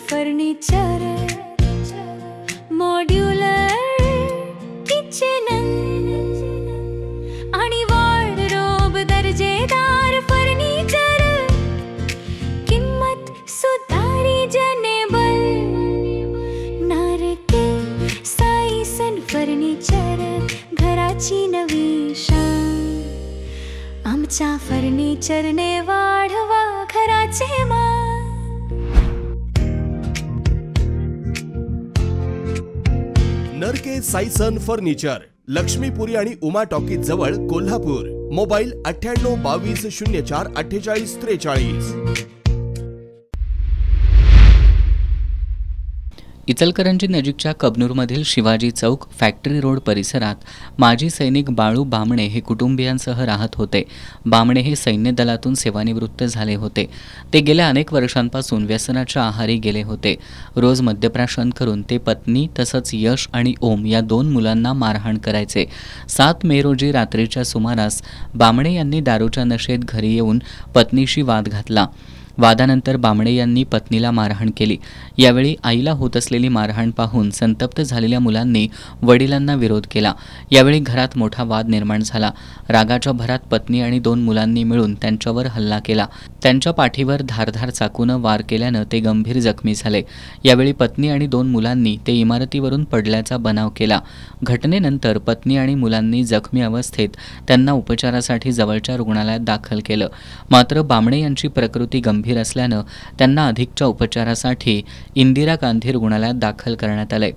Furniture modular kitchen आणि wardrobe दर्जेदार furniture किंमत सुधारी जनेबल नारके साईसन फर्निचर घराची नवी शान आमच्या फर्निचरने वाढवा घराचे मान नरके साईसन फर्निचर लक्ष्मीपुरी आणि उमा टॉकीज जवळ कोल्हापूर. मोबाईल 9822044843. इचलकरंजी नजीकच्या कबनूरमधील शिवाजी चौक फॅक्टरी रोड परिसरात माजी सैनिक बाळू बामणे हे कुटुंबियांसह राहत होते. बामणे हे सैन्य दलातून सेवानिवृत्त झाले होते. ते गेल्या अनेक वर्षांपासून व्यसनाच्या आहारी गेले होते. रोज मद्यप्राशन करून ते पत्नी तसंच यश आणि ओम या 2 मुलांना मारहाण करायचे. 7 मे रोजी रात्रीच्या सुमारास बामणे यांनी दारूच्या नशेत घरी येऊन पत्नीशी वाद घातला. वादानंतर बामणे यांनी पत्नीला मारहाण केली. यावेळी आईला होत असलेली मारहाण पाहून संतप्त झालेल्या मुलांनी वडिलांना विरोध केला. यावेळी घरात मोठा वाद निर्माण झाला. रागाच्या भरात पत्नी आणि 2 मुलांनी मिळून त्यांच्यावर हल्ला केला. त्यांच्या पाठीवर धारधार चाकूनं वार केल्यानं ते गंभीर जखमी झाले. यावेळी पत्नी आणि 2 मुलांनी ते इमारतीवरून पडल्याचा बनाव केला. घटनेनंतर पत्नी आणि मुलांनी जखमी अवस्थेत त्यांना उपचारासाठी जवळच्या रुग्णालयात दाखल केलं. मात्र बामणे यांची प्रकृती गंभीर असल्यानं त्यांना अधिकच्या उपचारासाठी इंदिरा गांधी रुग्णालयात दाखल करण्यात आले.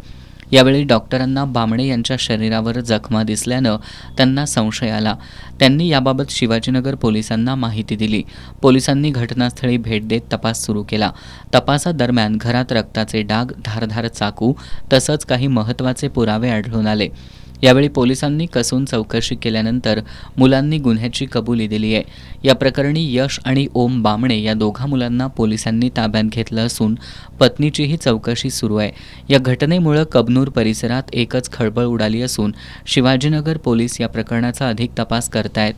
यावेळी डॉक्टरांना बामणे यांच्या शरीरावर जखमा दिसल्यानं त्यांना संशय आला. त्यांनी याबाबत शिवाजीनगर पोलिसांना माहिती दिली. पोलिसांनी घटनास्थळी भेट देत तपास सुरू केला. तपासादरम्यान घरात रक्ताचे डाग, धारधार चाकू तसंच काही महत्त्वाचे पुरावे आढळून आले. यावेळी पोलिसांनी कसून चौकशी केल्यानंतर मुलांनी गुन्ह्याची कबुली दिली आहे. या प्रकरणी यश आणि ओम बामणे या 2 मुलांना पोलिसांनी ताब्यात घेतलं असून पत्नीचीही चौकशी सुरू आहे. या घटनेमुळे कबनूर परिसरात एकच खळबळ उडाली असून शिवाजीनगर पोलीस या प्रकरणाचा अधिक तपास करतायत.